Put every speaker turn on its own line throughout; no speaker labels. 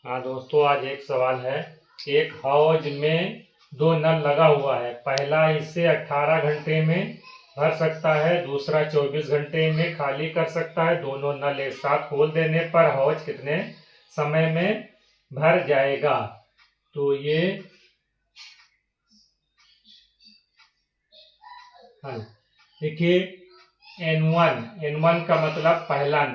हाँ दोस्तों, आज एक सवाल है। एक हौज में दो नल लगा हुआ है। पहला इसे 18 घंटे में भर सकता है, दूसरा 24 घंटे में खाली कर सकता है। दोनों नल एक साथ खोल देने पर हौज कितने समय में भर जाएगा? तो ये देखिए, N1 का मतलब पहला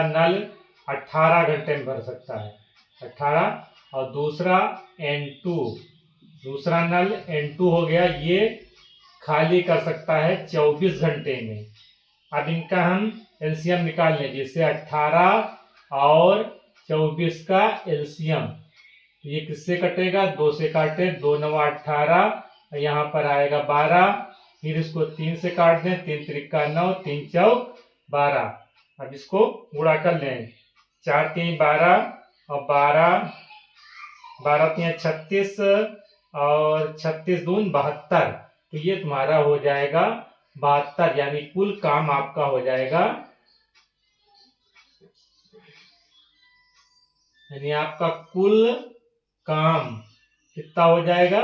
नल 18 घंटे में भर सकता है, 18। और दूसरा N2, दूसरा नल N2 हो गया, ये खाली कर सकता है 24 घंटे में। अब इनका हम एलसीएम निकाल लें, जैसे 18 और 24 का एलसीएम, ये किससे कटेगा? 2 से काटे, 2 9 18, यहाँ पर आएगा 12। फिर इसको 3 से काट दें, 3 त्रिका 9, 3 चौक 12। अब इसको गुणा कर लें, 4 3 12 और 12 3 36 और 36 दून 72। तो ये तुम्हारा हो जाएगा 72, यानी कुल काम आपका हो जाएगा, यानी आपका कुल काम कितना हो जाएगा?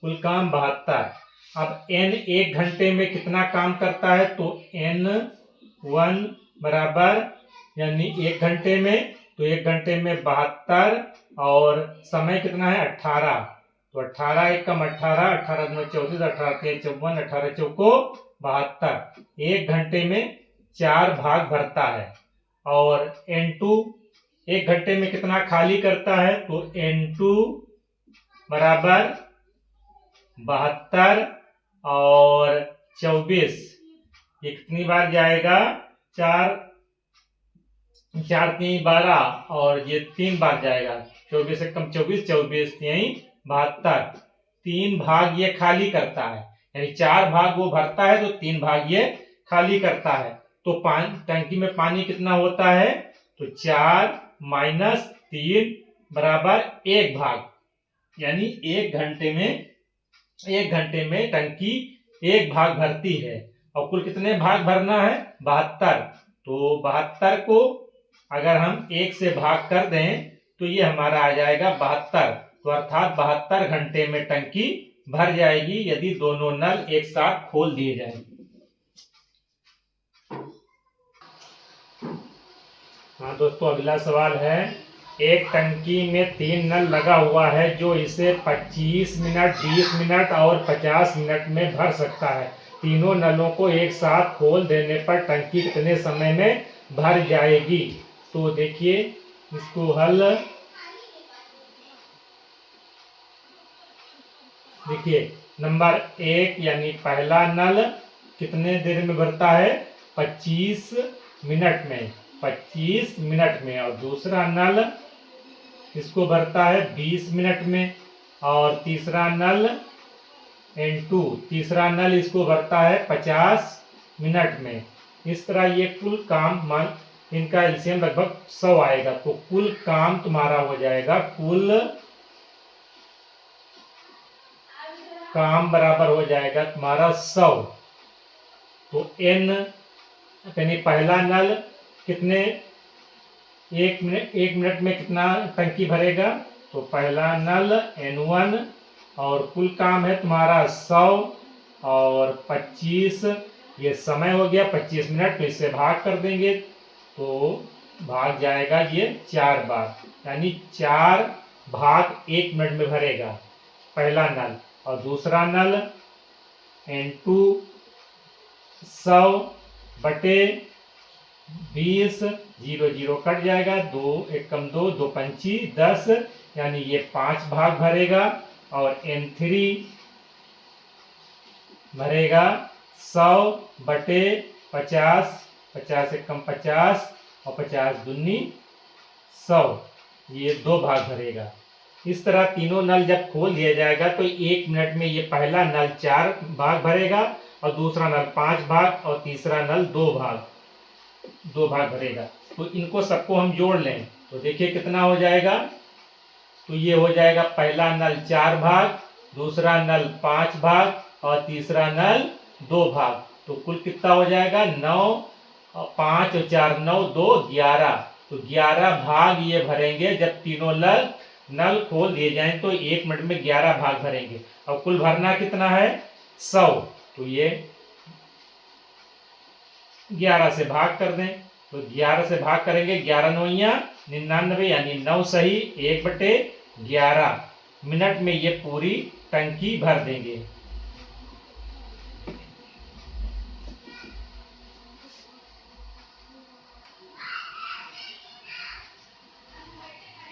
कुल काम 72। अब n एक घंटे में कितना काम करता है? तो N1 बराबर, यानी एक घंटे में, तो एक घंटे में 72 और समय कितना है? 18। तो 18 एक कम 18, 18 2 34, 18 3 54, 18 चौको 72। एक घंटे में 4 भाग भरता है। और N2 एक घंटे में कितना खाली करता है? तो N2 बराबर 72 और 24, ये कितनी बार जाएगा? 4 4 3 12 और ये 3 बार जाएगा। 24 से कम 24, 24 3 72, 3 भाग ये खाली करता है, यानी 4 भाग वो भरता है तो 3 भाग ये खाली करता है। तो टंकी में पानी कितना होता है? तो 4 माइनस 3 बराबर 1 भाग, यानी एक घंटे में टंकी 1 भाग भरती है। और कुल कितने भाग भरना है? 72। तो 72 को अगर हम 1 से भाग कर दें तो ये हमारा आ जाएगा 72। तो अर्थात 72 घंटे में टंकी भर जाएगी यदि दोनों नल एक साथ खोल दिए जाएं। हाँ दोस्तों, अगला सवाल है। एक टंकी में 3 नल लगा हुआ है जो इसे 25 मिनट, 20 मिनट और 50 मिनट में भर सकता है। तीनों नलों को एक साथ खोल देने पर टंकी कितने समय में भर जाएगी? तो देखिए इसको हल, देखिए नंबर 1 यानी पहला नल कितने देर में भरता है? 25 मिनट में, 25 मिनट में। और दूसरा नल इसको भरता है 20 मिनट में। और तीसरा नल N2, तीसरा नल इसको भरता है 50 मिनट में। इस तरह ये कुल काम, इनका एलसीएम लगभग 100 आएगा। तो कुल काम तुम्हारा हो जाएगा, कुल काम बराबर हो जाएगा तुम्हारा 100। तो N यानी पहला नल कितने, एक मिनट में कितना टंकी भरेगा? तो पहला नल N1 और कुल काम है तुम्हारा 100 और 25, ये समय हो गया 25 मिनट, तो इससे भाग कर देंगे तो भाग जाएगा ये 4 बार, यानी 4 भाग 1 मिनट में भरेगा पहला नल। और दूसरा नल N2 100 बटे 20, 0 0 कट जाएगा, 2 1 कम 2, 2 पंची 10, यानी ये 5 भाग भरेगा। और N3 भरेगा 100 बटे 50, 50 1 कम 50 और 50 दूनी 100, ये 2 भाग भरेगा। इस तरह तीनों नल जब खोल दिया जाएगा तो 1 मिनट में ये पहला नल 4 भाग भरेगा और दूसरा नल 5 भाग और तीसरा नल 2 भाग भरेगा। तो इनको सबको हम जोड़ लें तो देखिए कितना हो जाएगा। तो ये हो जाएगा पहला नल 4 भाग, दूसरा नल 5 भाग और तीसरा नल 2 भाग। तो कुल कितना हो जाएगा? 9 और 5 और 4 9 2 11, तो 11 भाग ये भरेंगे जब तीनों नल खोल दिए जाएं तो 1 मिनट में 11 भाग भरेंगे। और कुल भरना कितना है 100, तो ये 11 से भाग कर दें, तो 11 से भाग करेंगे, 11 नौइया 99 यानी 9 सही 1/11 मिनट में ये पूरी टंकी भर देंगे।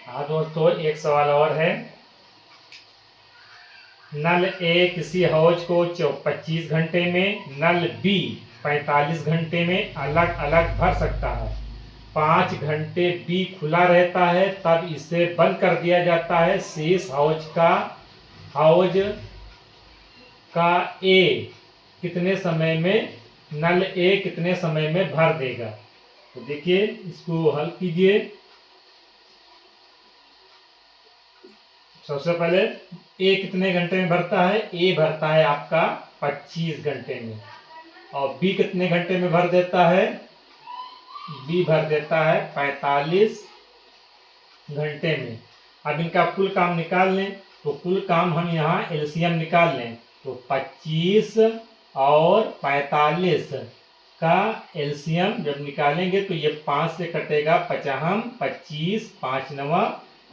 हाँ दोस्तों, एक सवाल और है। नल ए किसी हौज को 25 घंटे में, नल बी 45 घंटे में अलग अलग भर सकता है। 5 घंटे बी खुला रहता है, तब इसे बंद कर दिया जाता है। शेष हौज का ए कितने समय में, नल ए कितने समय में भर देगा। तो देखिए इसको हल कीजिए। सबसे पहले ए कितने घंटे में भरता है, ए भरता है आपका 25 घंटे में। और बी कितने घंटे में भर देता है, बी भर देता है 45 घंटे में। अब इनका कुल काम निकाल लें, तो कुल काम हम यहाँ एलसीएम निकाल लें, तो 25 और 45 का एलसीएम जब निकालेंगे तो ये 5 से कटेगा 55, 25 5 9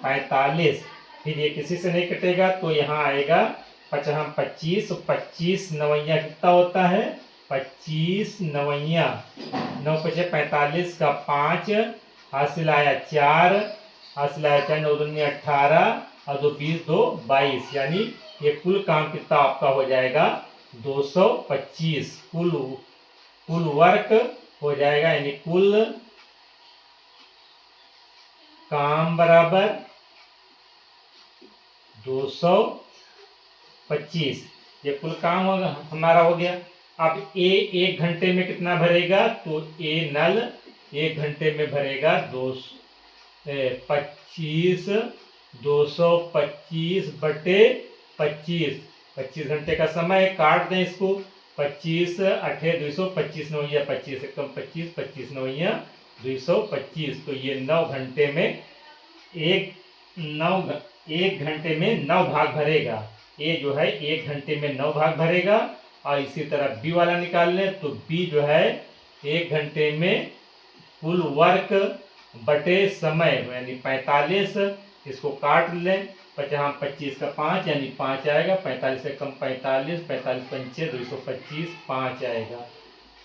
45, फिर ये किसी से नहीं कटेगा तो यहाँ आएगा 55 25, 25 नवैया कितना होता है 25 नवैया, 9 पचे 45 का 5 हासिल आया 4, हासिल आया 4 9 दूनी 18 और 2 20 2 22, यानी ये कुल काम कितना आपका हो जाएगा 225। कुल वर्क हो जाएगा, यानी कुल काम बराबर 225। ये कुल काम होगा हमारा हो गया। अब ए 1 घंटे में कितना भरेगा, तो ए नल 1 घंटे में भरेगा 225 बटे 25, 25 घंटे का समय, काट दें इसको, 25 8 225 नौइया 25 से कम 25, 25 नौइया 225, तो ये 9 घंटे में 1 घंटे में 9 भाग भरेगा। ए जो है 1 घंटे में 9 भाग भरेगा। और इसी तरह बी वाला निकाल लें, तो बी जो है 1 घंटे में कुल वर्क बटे समय यानी 45, इसको काट लें, 50 25 का 5 यानी 5 आएगा, 45 से कम 45, 45 पंचे 225 5 आएगा,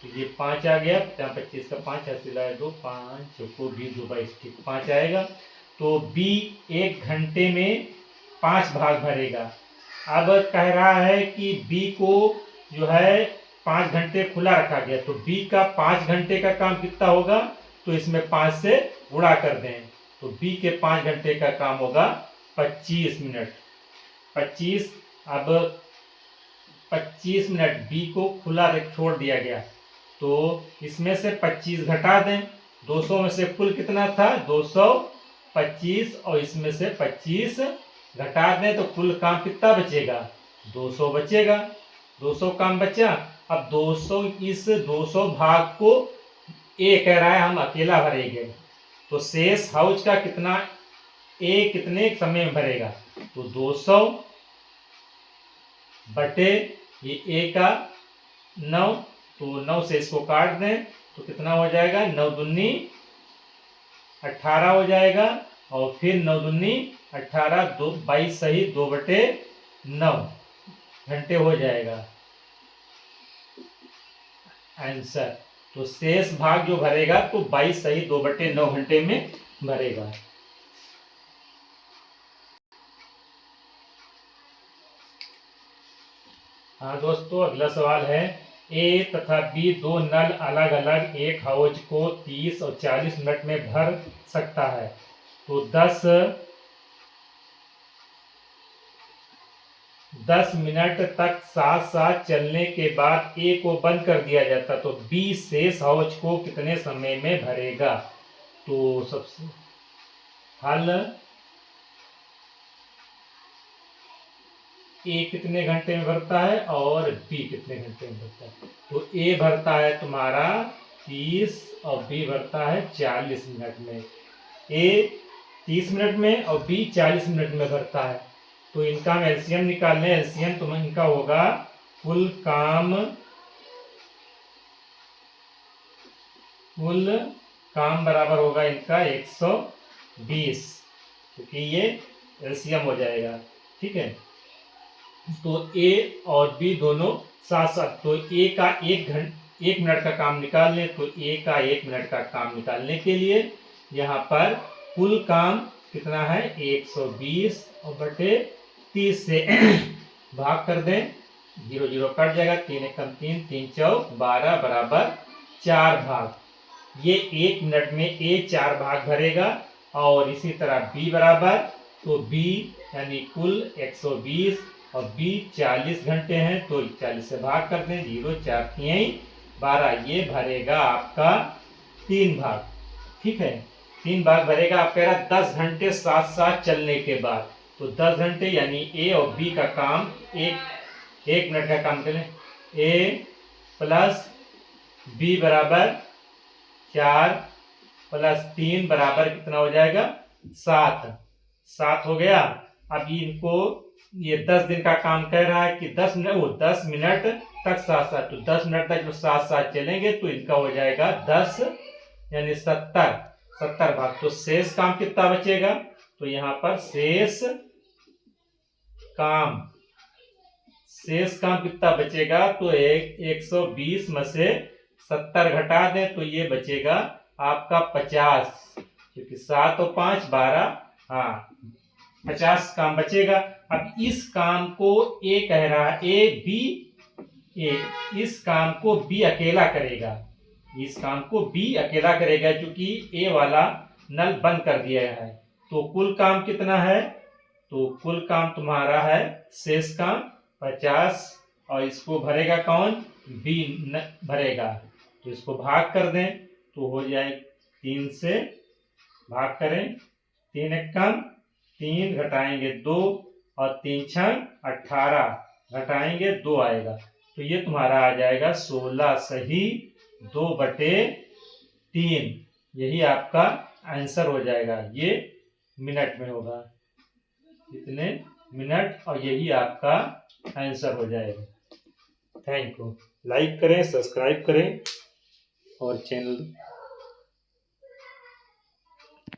तो ये 5 आ गया, 50 25 का 5 हासिल आया 2, 5 को भी 2 22 ठीक 5 आएगा। तो बी 1 घंटे में 5 भाग भरेगा। अब कह रहा है कि बी को जो है 5 घंटे खुला रखा गया, तो बी का 5 घंटे का काम कितना होगा, तो इसमें 5 से गुणा कर दें, तो बी के 5 घंटे का काम होगा 25 मिनट। 25, अब 25 मिनट बी को खुला छोड़ दिया गया, तो इसमें से 25 घटा दें, 200 में से कुल कितना था 225, और इसमें से 25 घटा दें तो कुल काम कितना बचेगा 200 बचेगा, 200 काम बचा। अब 200 इस 200 भाग को ए कह रहा है हम अकेला भरेंगे, तो शेष हाउस का कितना ए कितने समय में भरेगा, तो 200 बटे ये ए का 9, तो 9 से इसको काट दें तो कितना हो जाएगा 9 दूनी 18 हो जाएगा, और फिर 9 दूनी 18 2 22 सही 2 बटे 9 घंटे हो जाएगा आंसर। तो शेष भाग जो भरेगा तो 22 सही 2 बटे 9 घंटे में भरेगा। हाँ दोस्तों, अगला सवाल है, ए तथा बी दो नल अलग अलग एक हाउस को 30 और 40 मिनट में भर सकता है, तो 10 मिनट तक साथ साथ चलने के बाद ए को बंद कर दिया जाता, तो बी शेष हाउस को कितने समय में भरेगा। तो सबसे हल, ए कितने घंटे में भरता है और बी कितने घंटे में भरता है, तो ए भरता है तुम्हारा 30 और बी भरता है 40 मिनट में। ए 30 मिनट में और बी 40 मिनट में भरता है। तो इनका हम एलसीएम निकालने, एलसीएम तो इनका होगा कुल काम बराबर होगा इनका 120, क्योंकि ये एलसीएम हो जाएगा। ठीक है, तो ए और बी दोनों साथ साथ, तो ए का 1 मिनट का काम निकाल लें। तो ए का 1 मिनट का काम निकालने के लिए यहाँ पर कुल काम कितना है 120 और बटे 30 से भाग कर दें, 0 0 कट जाएगा, 3 1 कम 3, 3 चौक 12 बराबर 4 भाग। ये 1 मिनट में ए 4 भाग भरेगा। और इसी तरह बी बराबर, तो बी यानी कुल 120 और बी 40 घंटे हैं, तो 40 से भाग कर दें, 0 4 3 12, ये भरेगा आपका 3 भाग। ठीक है, 3 भाग भरेगा आप कह रहा 10 घंटे साथ साथ चलने के बाद। तो 10 घंटे यानी ए और बी का काम एक मिनट का काम करें, ए प्लस बी बराबर 4 प्लस 3 बराबर कितना हो जाएगा 7 हो गया। अब इनको ये 10 दिन का काम कह रहा है कि 10 मिनट तक साथ साथ, तो 10 मिनट तक जो साथ साथ चलेंगे तो इनका हो जाएगा 10 यानी 70 भाग। तो शेष काम कितना बचेगा, तो यहाँ पर शेष काम कितना बचेगा, तो 120 में से 70 घटा दें तो ये बचेगा आपका 50, क्योंकि 7 और 5 12, हाँ 50 काम बचेगा। अब इस काम को ए कह रहा है इस काम को बी अकेला करेगा, क्योंकि ए वाला नल बंद कर दिया है। तो कुल काम कितना है, तो कुल काम तुम्हारा है शेष काम 50, और इसको भरेगा कौन, बी भरेगा। तो इसको भाग कर दें तो हो जाए 3 से भाग करें, 3 1 कम 3 घटाएंगे 2 और 3 6 18 घटाएंगे 2 आएगा। तो ये तुम्हारा आ जाएगा 16 सही 2/3, यही आपका आंसर हो जाएगा। ये मिनट में होगा, इतने मिनट, और यही आपका आंसर हो जाएगा। Thank you. लाइक करें, सब्सक्राइब करें और चैनल